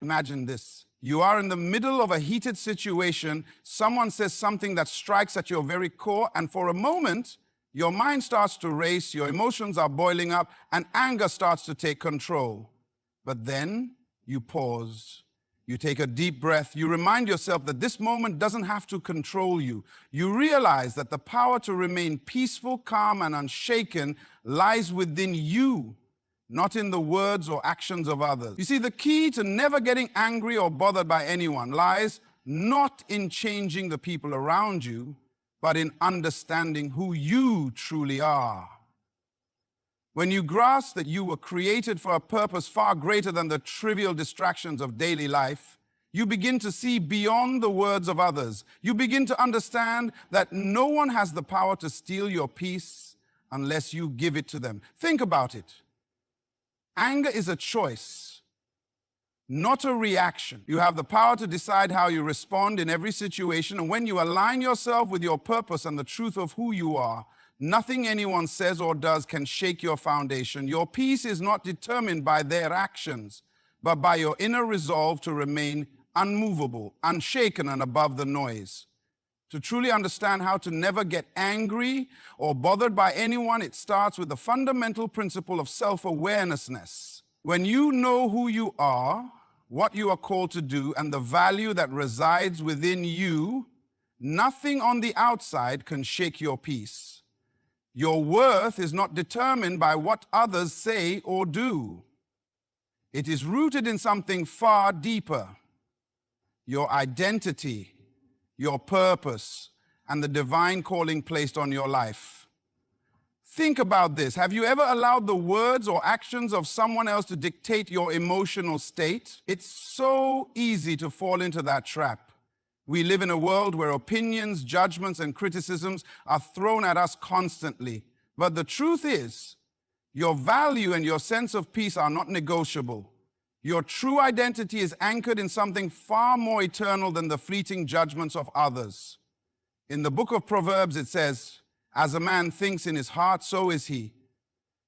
Imagine this. You are in the middle of a heated situation. Someone says something that strikes at your very core, and for a moment, your mind starts to race, your emotions are boiling up, and anger starts to take control. But then you pause. You take a deep breath. You remind yourself that this moment doesn't have to control you. You realize that the power to remain peaceful, calm, and unshaken lies within you, not in the words or actions of others. You see, the key to never getting angry or bothered by anyone lies not in changing the people around you, but in understanding who you truly are. When you grasp that you were created for a purpose far greater than the trivial distractions of daily life, you begin to see beyond the words of others. You begin to understand that no one has the power to steal your peace unless you give it to them. Think about it. Anger is a choice, not a reaction. You have the power to decide how you respond in every situation, and when you align yourself with your purpose and the truth of who you are, nothing anyone says or does can shake your foundation. Your peace is not determined by their actions, but by your inner resolve to remain unmovable, unshaken, and above the noise. To truly understand how to never get angry or bothered by anyone, it starts with the fundamental principle of self-awareness. When you know who you are, what you are called to do, and the value that resides within you, nothing on the outside can shake your peace. Your worth is not determined by what others say or do. It is rooted in something far deeper: your identity, your purpose, and the divine calling placed on your life. Think about this. Have you ever allowed the words or actions of someone else to dictate your emotional state? It's so easy to fall into that trap. We live in a world where opinions, judgments, and criticisms are thrown at us constantly. But the truth is, your value and your sense of peace are not negotiable. Your true identity is anchored in something far more eternal than the fleeting judgments of others. In the book of Proverbs, it says, "As a man thinks in his heart, so is he."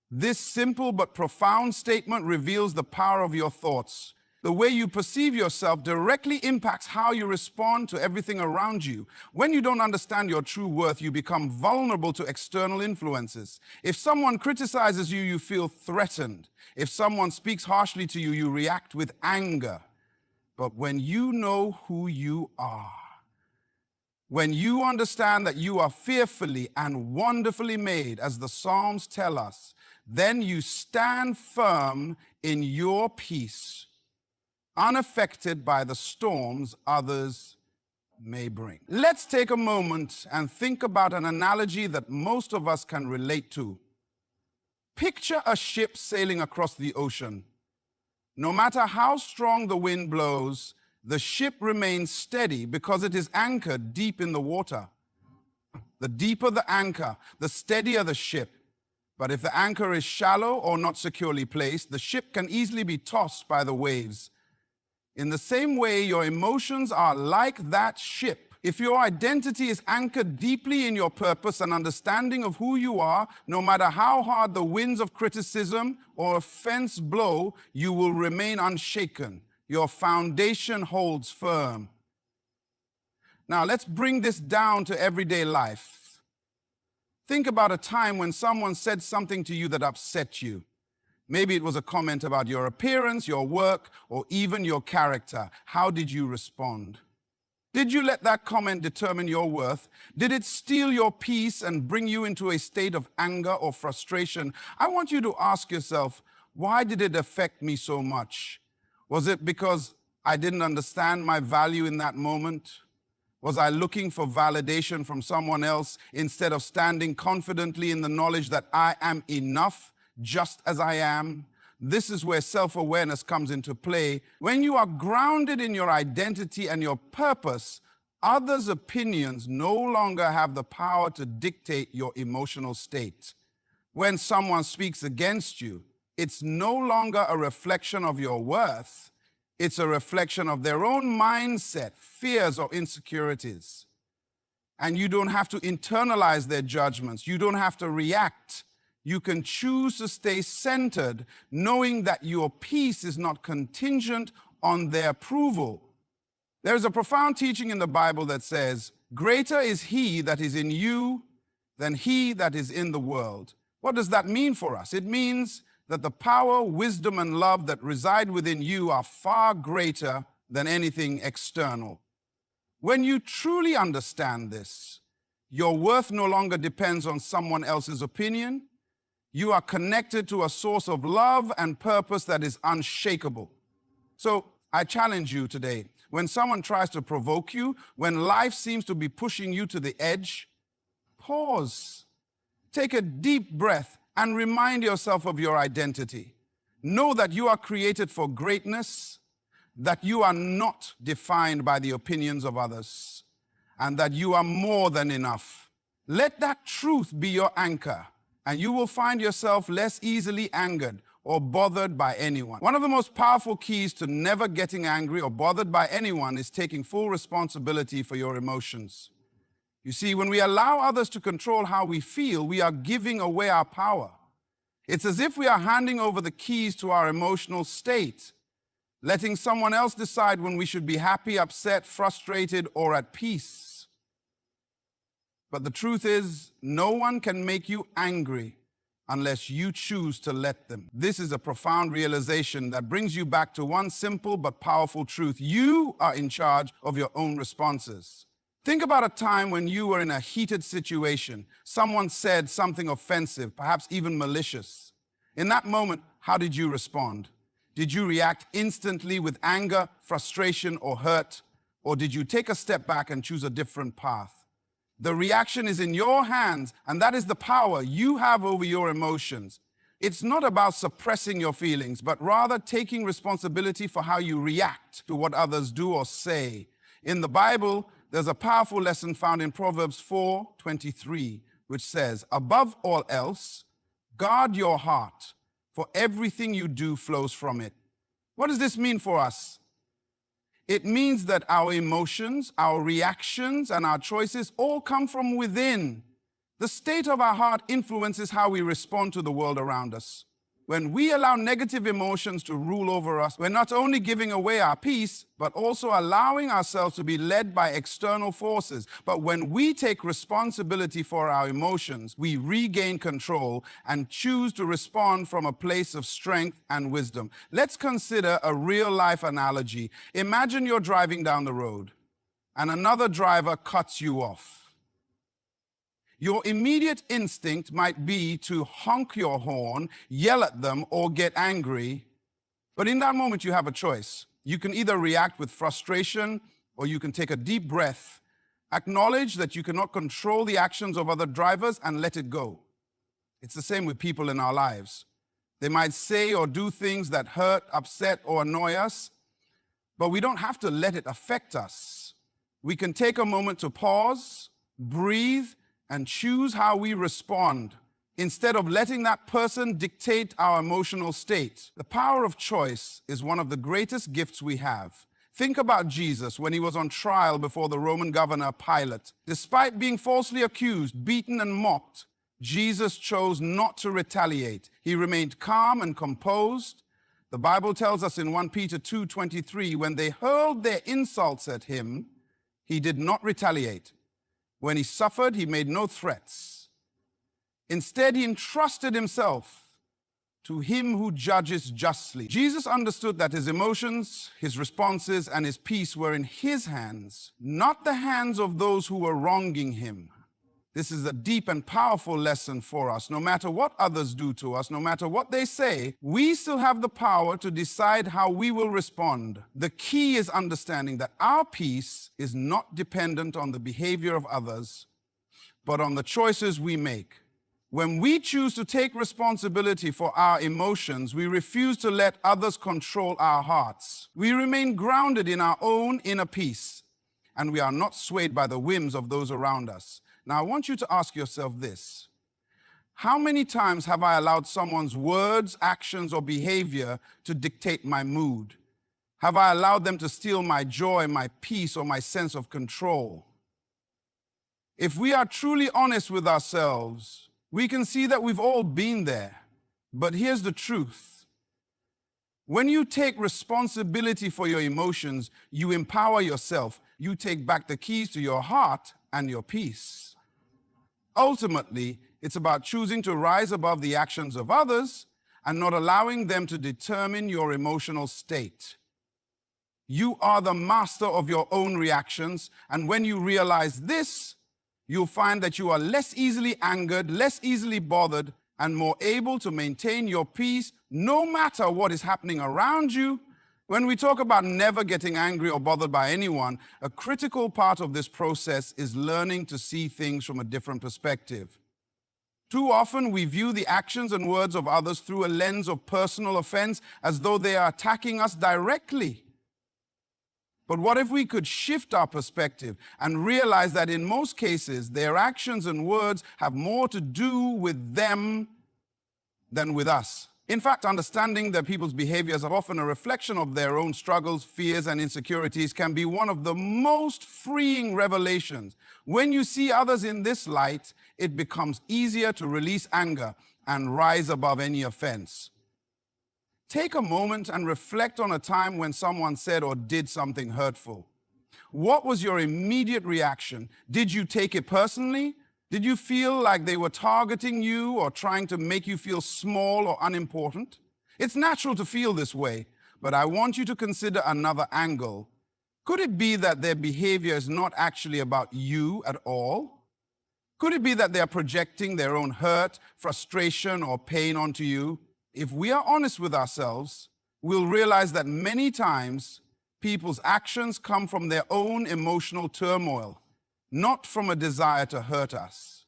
This simple but profound statement reveals the power of your thoughts. The way you perceive yourself directly impacts how you respond to everything around you. When you don't understand your true worth, you become vulnerable to external influences. If someone criticizes you, you feel threatened. If someone speaks harshly to you, you react with anger. But when you know who you are, when you understand that you are fearfully and wonderfully made, as the Psalms tell us, then you stand firm in your peace, unaffected by the storms others may bring. Let's take a moment and think about an analogy that most of us can relate to. Picture a ship sailing across the ocean. No matter how strong the wind blows, the ship remains steady because it is anchored deep in the water. The deeper the anchor, the steadier the ship. But if the anchor is shallow or not securely placed, the ship can easily be tossed by the waves. In the same way, your emotions are like that ship. If your identity is anchored deeply in your purpose and understanding of who you are, no matter how hard the winds of criticism or offense blow, you will remain unshaken. Your foundation holds firm. Now, let's bring this down to everyday life. Think about a time when someone said something to you that upset you. Maybe it was a comment about your appearance, your work, or even your character. How did you respond? Did you let that comment determine your worth? Did it steal your peace and bring you into a state of anger or frustration? I want you to ask yourself, why did it affect me so much? Was it because I didn't understand my value in that moment? Was I looking for validation from someone else instead of standing confidently in the knowledge that I am enough just as I am? This is where self-awareness comes into play. When you are grounded in your identity and your purpose, others' opinions no longer have the power to dictate your emotional state. When someone speaks against you, it's no longer a reflection of your worth. It's a reflection of their own mindset, fears, or insecurities. And you don't have to internalize their judgments. You don't have to react. You can choose to stay centered, knowing that your peace is not contingent on their approval. There is a profound teaching in the Bible that says, "Greater is he that is in you than he that is in the world." What does that mean for us? It means that the power, wisdom, and love that reside within you are far greater than anything external. When you truly understand this, your worth no longer depends on someone else's opinion. You are connected to a source of love and purpose that is unshakable. So I challenge you today, when someone tries to provoke you, when life seems to be pushing you to the edge, pause, take a deep breath, and remind yourself of your identity. Know that you are created for greatness, that you are not defined by the opinions of others, and that you are more than enough. Let that truth be your anchor, and you will find yourself less easily angered or bothered by anyone. One of the most powerful keys to never getting angry or bothered by anyone is taking full responsibility for your emotions. You see, when we allow others to control how we feel, we are giving away our power. It's as if we are handing over the keys to our emotional state, letting someone else decide when we should be happy, upset, frustrated, or at peace. But the truth is, no one can make you angry unless you choose to let them. This is a profound realization that brings you back to one simple but powerful truth. You are in charge of your own responses. Think about a time when you were in a heated situation. Someone said something offensive, perhaps even malicious. In that moment, how did you respond? Did you react instantly with anger, frustration, or hurt? Or did you take a step back and choose a different path? The reaction is in your hands, and that is the power you have over your emotions. It's not about suppressing your feelings, but rather taking responsibility for how you react to what others do or say. In the Bible, there's a powerful lesson found in Proverbs 4:23, which says, "Above all else, guard your heart, for everything you do flows from it." What does this mean for us? It means that our emotions, our reactions, and our choices all come from within. The state of our heart influences how we respond to the world around us. When we allow negative emotions to rule over us, we're not only giving away our peace, but also allowing ourselves to be led by external forces. But when we take responsibility for our emotions, we regain control and choose to respond from a place of strength and wisdom. Let's consider a real-life analogy. Imagine you're driving down the road and another driver cuts you off. Your immediate instinct might be to honk your horn, yell at them, or get angry. But in that moment, you have a choice. You can either react with frustration, or you can take a deep breath, acknowledge that you cannot control the actions of other drivers, and let it go. It's the same with people in our lives. They might say or do things that hurt, upset, or annoy us, but we don't have to let it affect us. We can take a moment to pause, breathe, and choose how we respond instead of letting that person dictate our emotional state. The power of choice is one of the greatest gifts we have. Think about Jesus when he was on trial before the Roman governor Pilate. Despite being falsely accused, beaten, and mocked, Jesus chose not to retaliate. He remained calm and composed. The Bible tells us in 1 Peter 2:23, when they hurled their insults at him, he did not retaliate. When he suffered, he made no threats. Instead, he entrusted himself to him who judges justly. Jesus understood that his emotions, his responses, and his peace were in his hands, not the hands of those who were wronging him. This is a deep and powerful lesson for us. No matter what others do to us, no matter what they say, we still have the power to decide how we will respond. The key is understanding that our peace is not dependent on the behavior of others, but on the choices we make. When we choose to take responsibility for our emotions, we refuse to let others control our hearts. We remain grounded in our own inner peace, and we are not swayed by the whims of those around us. Now, I want you to ask yourself this. How many times have I allowed someone's words, actions, or behavior to dictate my mood? Have I allowed them to steal my joy, my peace, or my sense of control? If we are truly honest with ourselves, we can see that we've all been there. But here's the truth. When you take responsibility for your emotions, you empower yourself. You take back the keys to your heart and your peace. Ultimately, it's about choosing to rise above the actions of others and not allowing them to determine your emotional state. You are the master of your own reactions, and when you realize this, you'll find that you are less easily angered, less easily bothered, and more able to maintain your peace no matter what is happening around you. When we talk about never getting angry or bothered by anyone, a critical part of this process is learning to see things from a different perspective. Too often we view the actions and words of others through a lens of personal offense as though they are attacking us directly. But what if we could shift our perspective and realize that in most cases, their actions and words have more to do with them than with us? In fact, understanding that people's behaviors are often a reflection of their own struggles, fears, and insecurities can be one of the most freeing revelations. When you see others in this light, it becomes easier to release anger and rise above any offense. Take a moment and reflect on a time when someone said or did something hurtful. What was your immediate reaction? Did you take it personally? Did you feel like they were targeting you or trying to make you feel small or unimportant? It's natural to feel this way, but I want you to consider another angle. Could it be that their behavior is not actually about you at all? Could it be that they are projecting their own hurt, frustration, or pain onto you? If we are honest with ourselves, we'll realize that many times people's actions come from their own emotional turmoil, not from a desire to hurt us.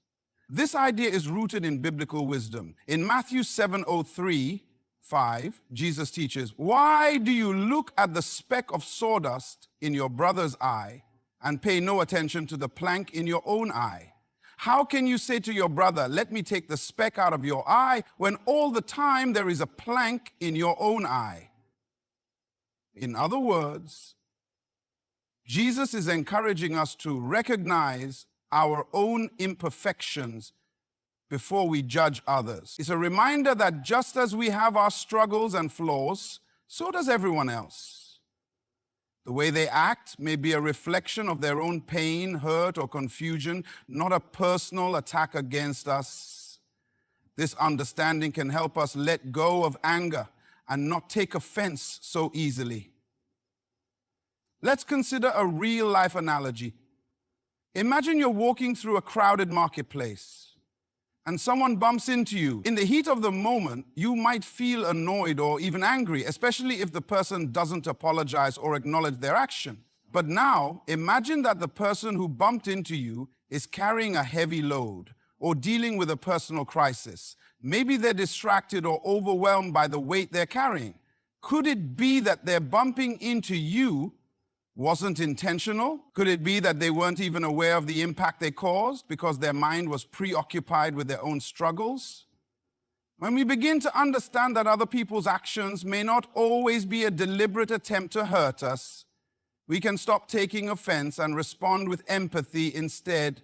This idea is rooted in biblical wisdom. In Matthew 7:3-5, Jesus teaches, "Why do you look at the speck of sawdust in your brother's eye and pay no attention to the plank in your own eye? How can you say to your brother, 'Let me take the speck out of your eye,' when all the time there is a plank in your own eye?" In other words, Jesus is encouraging us to recognize our own imperfections before we judge others. It's a reminder that just as we have our struggles and flaws, so does everyone else. The way they act may be a reflection of their own pain, hurt, or confusion, not a personal attack against us. This understanding can help us let go of anger and not take offense so easily. Let's consider a real-life analogy. Imagine you're walking through a crowded marketplace and someone bumps into you. In the heat of the moment, you might feel annoyed or even angry, especially if the person doesn't apologize or acknowledge their action. But now, imagine that the person who bumped into you is carrying a heavy load or dealing with a personal crisis. Maybe they're distracted or overwhelmed by the weight they're carrying. Could it be that their bumping into you wasn't intentional? Could it be that they weren't even aware of the impact they caused because their mind was preoccupied with their own struggles? When we begin to understand that other people's actions may not always be a deliberate attempt to hurt us, we can stop taking offense and respond with empathy instead.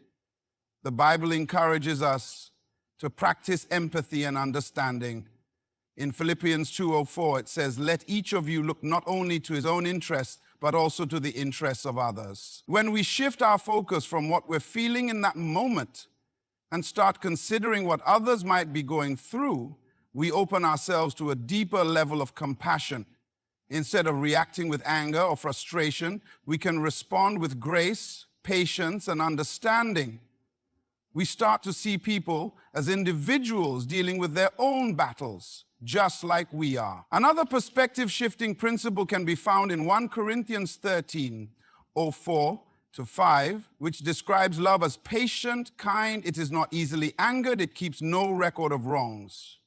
The Bible encourages us to practice empathy and understanding. In Philippians 2:04, it says, "Let each of you look not only to his own interests, but also to the interests of others." When we shift our focus from what we're feeling in that moment and start considering what others might be going through, we open ourselves to a deeper level of compassion. Instead of reacting with anger or frustration, we can respond with grace, patience, and understanding. We start to see people as individuals dealing with their own battles, just like we are. Another perspective-shifting principle can be found in 1 Corinthians 13:04-5, which describes love as patient, kind, it is not easily angered, it keeps no record of wrongs.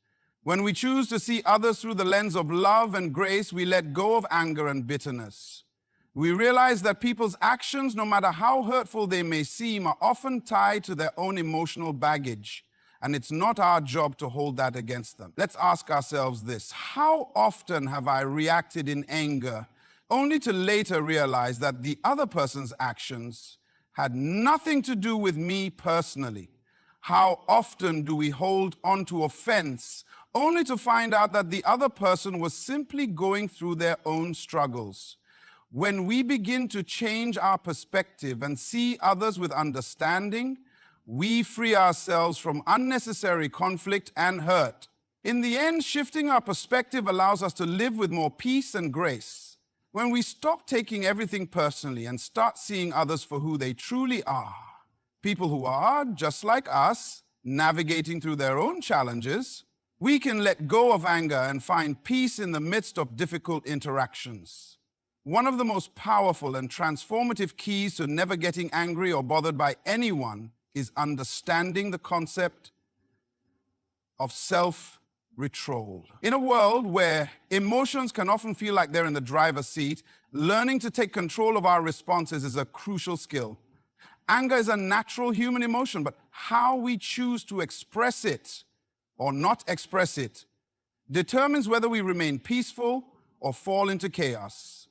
When we choose to see others through the lens of love and grace, we let go of anger and bitterness. We realize that people's actions, no matter how hurtful they may seem, are often tied to their own emotional baggage. And it's not our job to hold that against them. Let's ask ourselves this: how often have I reacted in anger only to later realize that the other person's actions had nothing to do with me personally? How often do we hold on to offense only to find out that the other person was simply going through their own struggles. When we begin to change our perspective and see others with understanding, we free ourselves from unnecessary conflict and hurt. In the end, shifting our perspective allows us to live with more peace and grace. When we stop taking everything personally and start seeing others for who they truly are, people who are, just like us, navigating through their own challenges, we can let go of anger and find peace in the midst of difficult interactions. One of the most powerful and transformative keys to never getting angry or bothered by anyone is understanding the concept of self-control. In a world where emotions can often feel like they're in the driver's seat, learning to take control of our responses is a crucial skill. Anger is a natural human emotion, but how we choose to express it or not express it determines whether we remain peaceful or fall into chaos.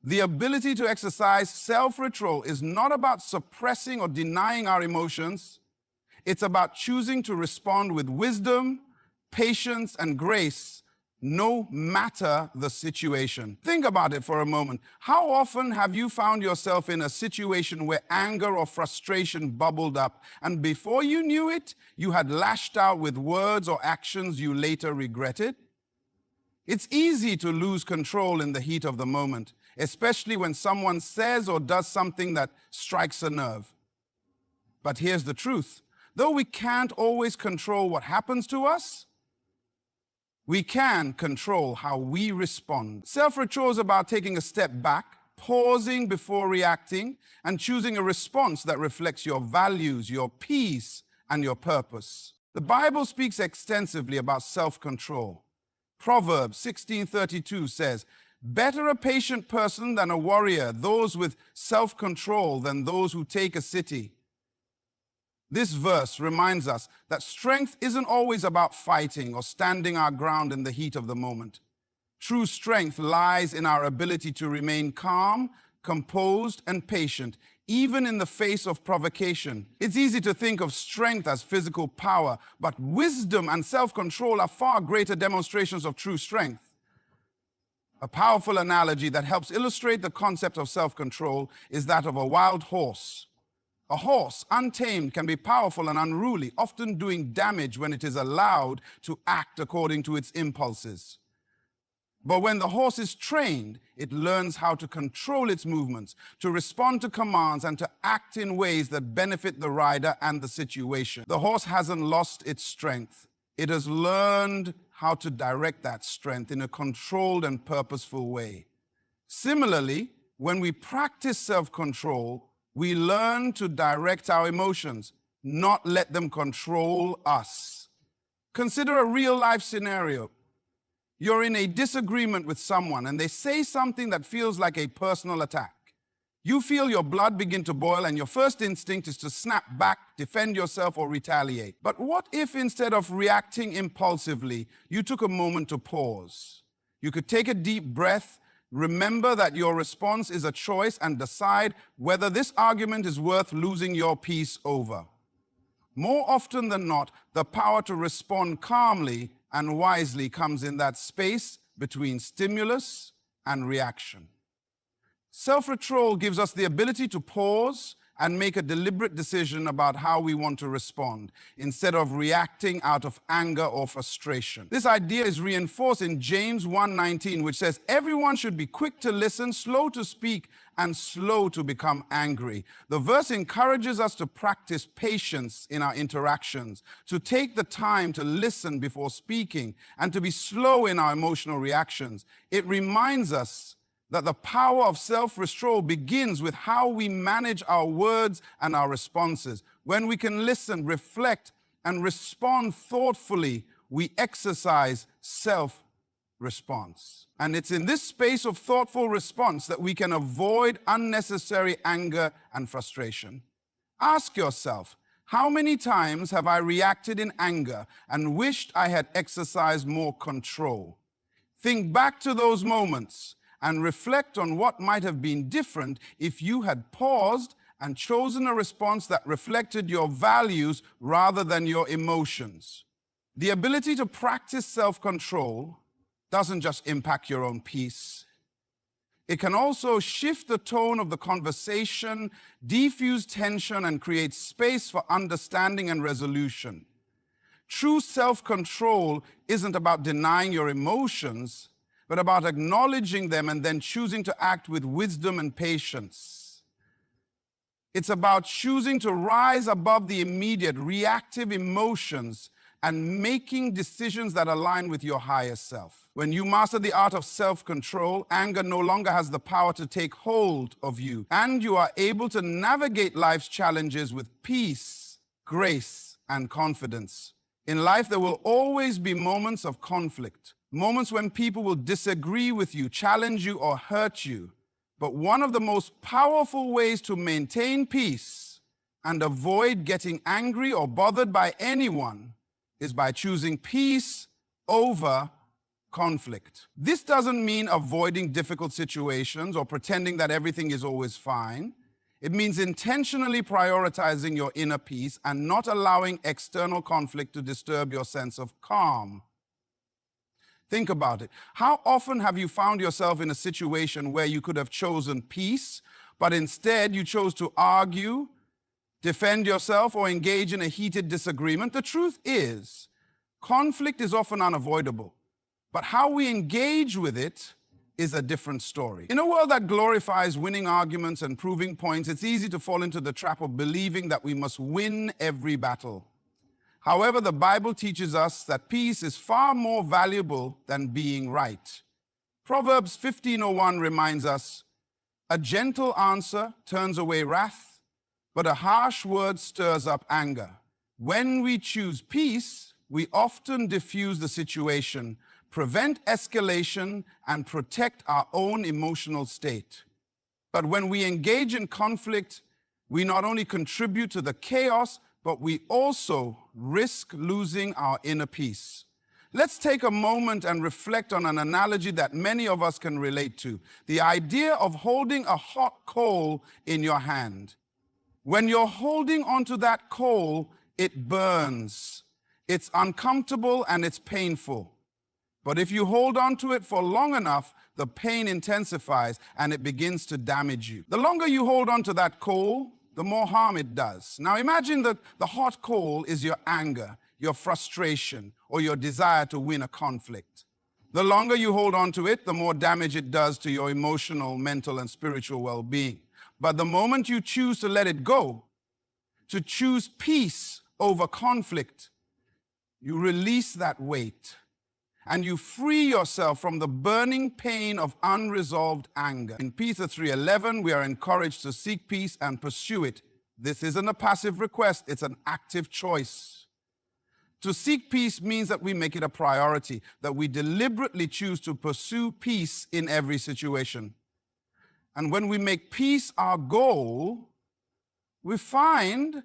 The ability to exercise self-control is not about suppressing or denying our emotions. It's about choosing to respond with wisdom, patience, and grace, no matter the situation. Think about it for a moment. How often have you found yourself in a situation where anger or frustration bubbled up, and before you knew it, you had lashed out with words or actions you later regretted? It's easy to lose control in the heat of the moment, especially when someone says or does something that strikes a nerve. But here's the truth. Though we can't always control what happens to us, we can control how we respond. Self-control is about taking a step back, pausing before reacting, and choosing a response that reflects your values, your peace, and your purpose. The Bible speaks extensively about self-control. Proverbs 16:32 says, "Better a patient person than a warrior, those with self-control than those who take a city." This verse reminds us that strength isn't always about fighting or standing our ground in the heat of the moment. True strength lies in our ability to remain calm, composed, and patient, even in the face of provocation. It's easy to think of strength as physical power, but wisdom and self-control are far greater demonstrations of true strength. A powerful analogy that helps illustrate the concept of self-control is that of a wild horse. A horse, untamed, can be powerful and unruly, often doing damage when it is allowed to act according to its impulses. But when the horse is trained, it learns how to control its movements, to respond to commands, and to act in ways that benefit the rider and the situation. The horse hasn't lost its strength. It has learned how to direct that strength in a controlled and purposeful way. Similarly, when we practice self-control, we learn to direct our emotions, not let them control us. Consider a real-life scenario. You're in a disagreement with someone and they say something that feels like a personal attack. You feel your blood begin to boil and your first instinct is to snap back, defend yourself, or retaliate. But what if instead of reacting impulsively, you took a moment to pause? You could take a deep breath, remember that your response is a choice, and decide whether this argument is worth losing your peace over. More often than not, the power to respond calmly and wisely comes in that space between stimulus and reaction. Self-control gives us the ability to pause and make a deliberate decision about how we want to respond, instead of reacting out of anger or frustration. This idea is reinforced in James 1:19, which says, "Everyone should be quick to listen, slow to speak, and slow to become angry." The verse encourages us to practice patience in our interactions, to take the time to listen before speaking, and to be slow in our emotional reactions. It reminds us that the power of self-control begins with how we manage our words and our responses. When we can listen, reflect, and respond thoughtfully, we exercise self-response. And it's in this space of thoughtful response that we can avoid unnecessary anger and frustration. Ask yourself, how many times have I reacted in anger and wished I had exercised more control? Think back to those moments and reflect on what might have been different if you had paused and chosen a response that reflected your values rather than your emotions. The ability to practice self-control doesn't just impact your own peace. It can also shift the tone of the conversation, defuse tension, and create space for understanding and resolution. True self-control isn't about denying your emotions, but about acknowledging them and then choosing to act with wisdom and patience. It's about choosing to rise above the immediate reactive emotions and making decisions that align with your higher self. When you master the art of self-control, anger no longer has the power to take hold of you, and you are able to navigate life's challenges with peace, grace, and confidence. In life, there will always be moments of conflict, moments when people will disagree with you, challenge you, or hurt you. But one of the most powerful ways to maintain peace and avoid getting angry or bothered by anyone is by choosing peace over conflict. This doesn't mean avoiding difficult situations or pretending that everything is always fine. It means intentionally prioritizing your inner peace and not allowing external conflict to disturb your sense of calm. Think about it. How often have you found yourself in a situation where you could have chosen peace, but instead you chose to argue, defend yourself, or engage in a heated disagreement? The truth is, conflict is often unavoidable, but how we engage with it is a different story. In a world that glorifies winning arguments and proving points, it's easy to fall into the trap of believing that we must win every battle. However, the Bible teaches us that peace is far more valuable than being right. Proverbs 15:01 reminds us, "A gentle answer turns away wrath, but a harsh word stirs up anger." When we choose peace, we often diffuse the situation, prevent escalation, and protect our own emotional state. But when we engage in conflict, we not only contribute to the chaos, but we also risk losing our inner peace. Let's take a moment and reflect on an analogy that many of us can relate to: the idea of holding a hot coal in your hand. When you're holding onto that coal, it burns. It's uncomfortable and it's painful. But if you hold on to it for long enough, the pain intensifies and it begins to damage you. The longer you hold on to that coal, the more harm it does. Now imagine that the hot coal is your anger, your frustration, or your desire to win a conflict. The longer you hold on to it, the more damage it does to your emotional, mental, and spiritual well-being. But the moment you choose to let it go, to choose peace over conflict, you release that weight and you free yourself from the burning pain of unresolved anger. In Peter 3:11, we are encouraged to seek peace and pursue it. This isn't a passive request, it's an active choice. To seek peace means that we make it a priority, that we deliberately choose to pursue peace in every situation. And when we make peace our goal, we find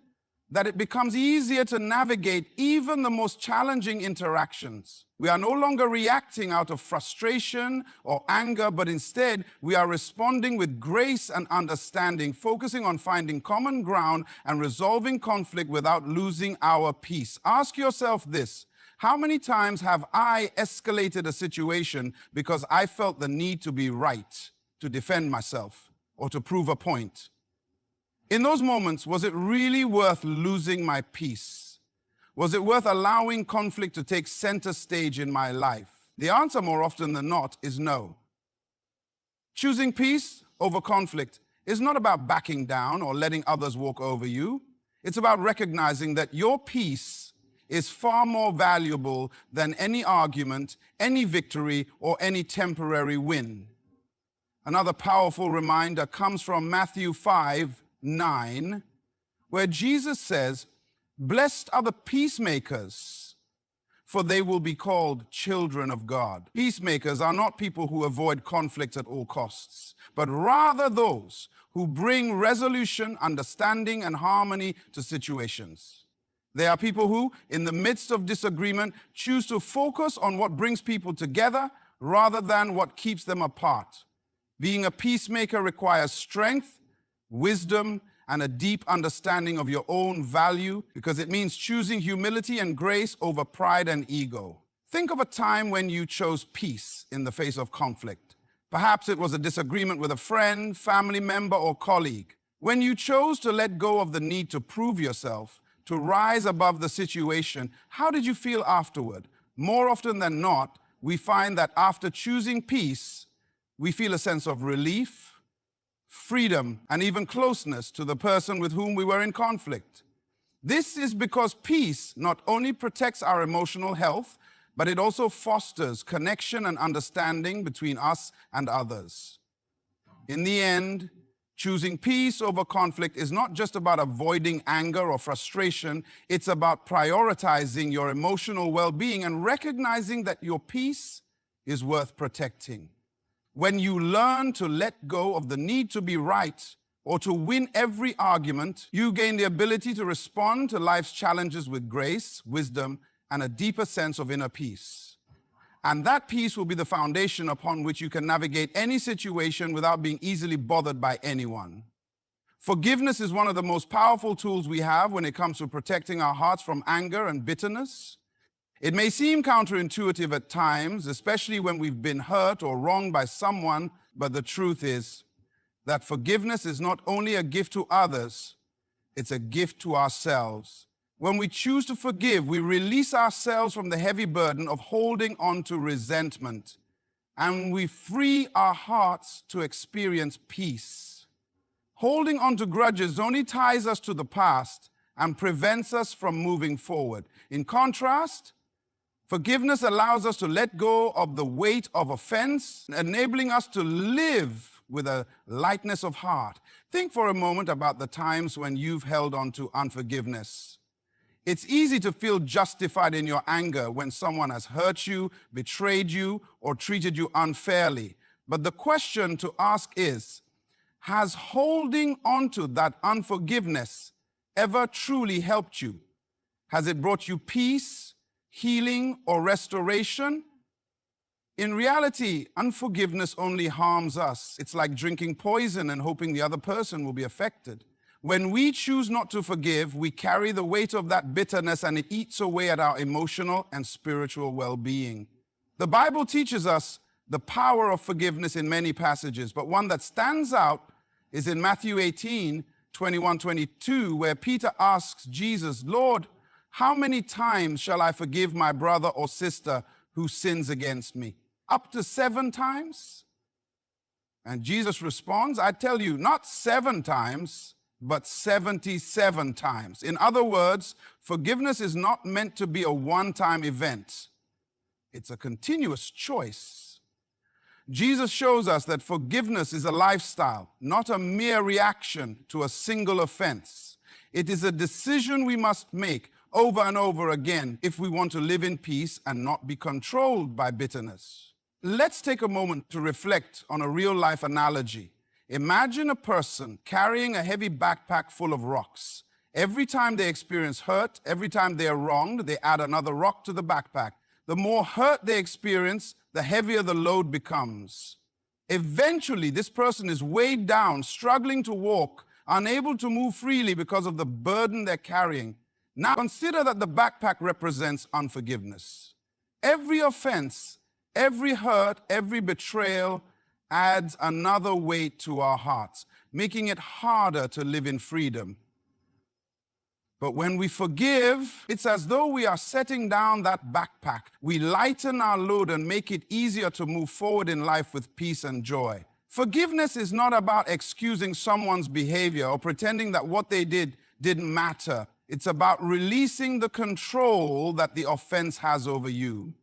that it becomes easier to navigate even the most challenging interactions. We are no longer reacting out of frustration or anger, but instead we are responding with grace and understanding, focusing on finding common ground and resolving conflict without losing our peace. Ask yourself this: how many times have I escalated a situation because I felt the need to be right, to defend myself, or to prove a point? In those moments, was it really worth losing my peace? Was it worth allowing conflict to take center stage in my life? The answer, more often than not, is no. Choosing peace over conflict is not about backing down or letting others walk over you. It's about recognizing that your peace is far more valuable than any argument, any victory, or any temporary win. Another powerful reminder comes from Matthew 5:9, where Jesus says, "Blessed are the peacemakers, for they will be called children of God." Peacemakers are not people who avoid conflict at all costs, but rather those who bring resolution, understanding, and harmony to situations. They are people who, in the midst of disagreement, choose to focus on what brings people together rather than what keeps them apart. Being a peacemaker requires strength, wisdom, and a deep understanding of your own value, because it means choosing humility and grace over pride and ego. Think of a time when you chose peace in the face of conflict. Perhaps it was a disagreement with a friend, family member, or colleague. When you chose to let go of the need to prove yourself, to rise above the situation, how did you feel afterward? More often than not, we find that after choosing peace, we feel a sense of relief, freedom, and even closeness to the person with whom we were in conflict. This is because peace not only protects our emotional health, but it also fosters connection and understanding between us and others. In the end, choosing peace over conflict is not just about avoiding anger or frustration. It's about prioritizing your emotional well-being and recognizing that your peace is worth protecting. When you learn to let go of the need to be right or to win every argument, you gain the ability to respond to life's challenges with grace, wisdom, and a deeper sense of inner peace. And that peace will be the foundation upon which you can navigate any situation without being easily bothered by anyone. Forgiveness is one of the most powerful tools we have when it comes to protecting our hearts from anger and bitterness. It may seem counterintuitive at times, especially when we've been hurt or wronged by someone, but the truth is that forgiveness is not only a gift to others, it's a gift to ourselves. When we choose to forgive, we release ourselves from the heavy burden of holding on to resentment, and we free our hearts to experience peace. Holding on to grudges only ties us to the past and prevents us from moving forward. In contrast, forgiveness allows us to let go of the weight of offense, enabling us to live with a lightness of heart. Think for a moment about the times when you've held on to unforgiveness. It's easy to feel justified in your anger when someone has hurt you, betrayed you, or treated you unfairly. But the question to ask is, has holding on to that unforgiveness ever truly helped you? Has it brought you peace, healing, or restoration? In reality, unforgiveness only harms us. It's like drinking poison and hoping the other person will be affected. When we choose not to forgive, we carry the weight of that bitterness and it eats away at our emotional and spiritual well-being. The Bible teaches us the power of forgiveness in many passages, but one that stands out is in Matthew 18, 21-22, where Peter asks Jesus, "Lord, how many times shall I forgive my brother or sister who sins against me? Up to 7 times?" And Jesus responds, "I tell you, not 7 times, but 77 times. In other words, forgiveness is not meant to be a one-time event. It's a continuous choice. Jesus shows us that forgiveness is a lifestyle, not a mere reaction to a single offense. It is a decision we must make over and over again if we want to live in peace and not be controlled by bitterness. Let's take a moment to reflect on a real-life analogy. Imagine a person carrying a heavy backpack full of rocks. Every time they experience hurt, every time they are wronged, they add another rock to the backpack. The more hurt they experience, the heavier the load becomes. Eventually, this person is weighed down, struggling to walk, unable to move freely because of the burden they're carrying. Now, consider that the backpack represents unforgiveness. Every offense, every hurt, every betrayal adds another weight to our hearts, making it harder to live in freedom. But when we forgive, it's as though we are setting down that backpack. We lighten our load and make it easier to move forward in life with peace and joy. Forgiveness is not about excusing someone's behavior or pretending that what they did didn't matter. It's about releasing the control that the offense has over you.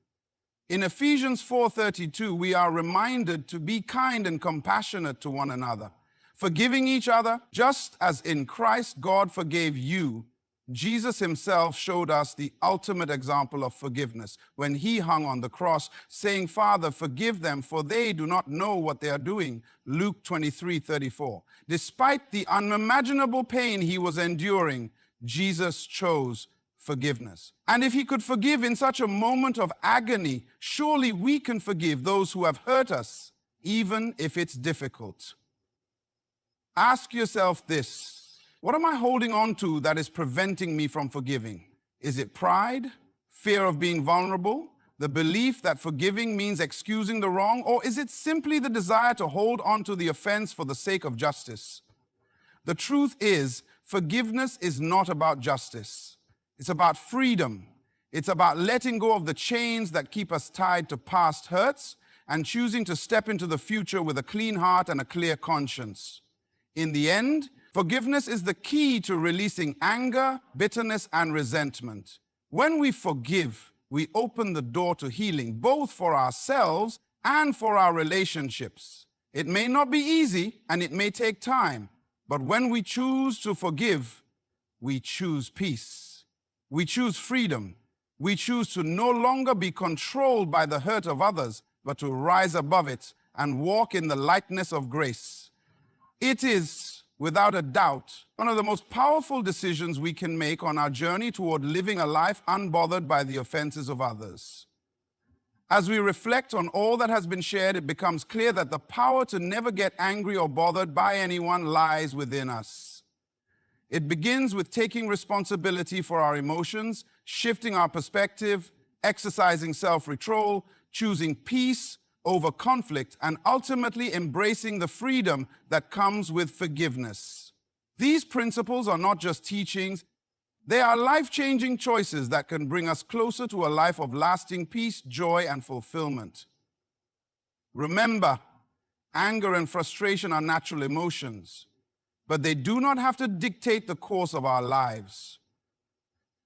In Ephesians 4:32, we are reminded to be kind and compassionate to one another, forgiving each other, just as in Christ God forgave you. Jesus himself showed us the ultimate example of forgiveness when he hung on the cross, saying, "Father, forgive them, for they do not know what they are doing." Luke 23:34. Despite the unimaginable pain he was enduring, Jesus chose forgiveness. And if he could forgive in such a moment of agony, surely we can forgive those who have hurt us, even if it's difficult. Ask yourself this: What am I holding on to that is preventing me from forgiving? Is it pride, fear of being vulnerable, the belief that forgiving means excusing the wrong, or is it simply the desire to hold on to the offense for the sake of justice? The truth is, forgiveness is not about justice. It's about freedom. It's about letting go of the chains that keep us tied to past hurts and choosing to step into the future with a clean heart and a clear conscience. In the end, forgiveness is the key to releasing anger, bitterness, and resentment. When we forgive, we open the door to healing, both for ourselves and for our relationships. It may not be easy and it may take time, but when we choose to forgive, we choose peace. We choose freedom. We choose to no longer be controlled by the hurt of others, but to rise above it and walk in the lightness of grace. It is, without a doubt, one of the most powerful decisions we can make on our journey toward living a life unbothered by the offenses of others. As we reflect on all that has been shared, it becomes clear that the power to never get angry or bothered by anyone lies within us. It begins with taking responsibility for our emotions, shifting our perspective, exercising self-control, choosing peace over conflict, and ultimately embracing the freedom that comes with forgiveness. These principles are not just teachings, they are life-changing choices that can bring us closer to a life of lasting peace, joy, and fulfillment. Remember, anger and frustration are natural emotions, but they do not have to dictate the course of our lives.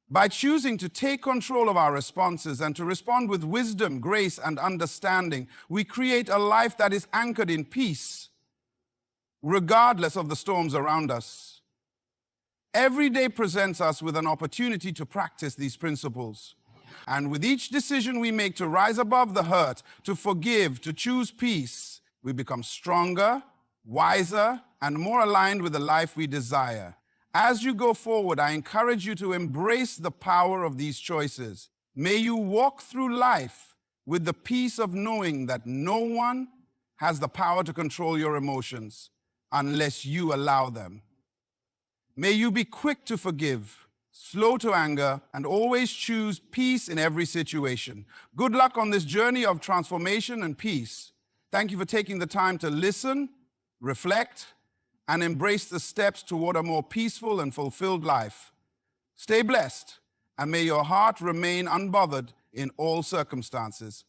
By choosing to take control of our responses and to respond with wisdom, grace, and understanding, we create a life that is anchored in peace, regardless of the storms around us. Every day presents us with an opportunity to practice these principles. And with each decision we make to rise above the hurt, to forgive, to choose peace, we become stronger, wiser, and more aligned with the life we desire. As you go forward, I encourage you to embrace the power of these choices. May you walk through life with the peace of knowing that no one has the power to control your emotions unless you allow them. May you be quick to forgive, slow to anger, and always choose peace in every situation. Good luck on this journey of transformation and peace. Thank you for taking the time to listen, reflect, and embrace the steps toward a more peaceful and fulfilled life. Stay blessed, and may your heart remain unbothered in all circumstances.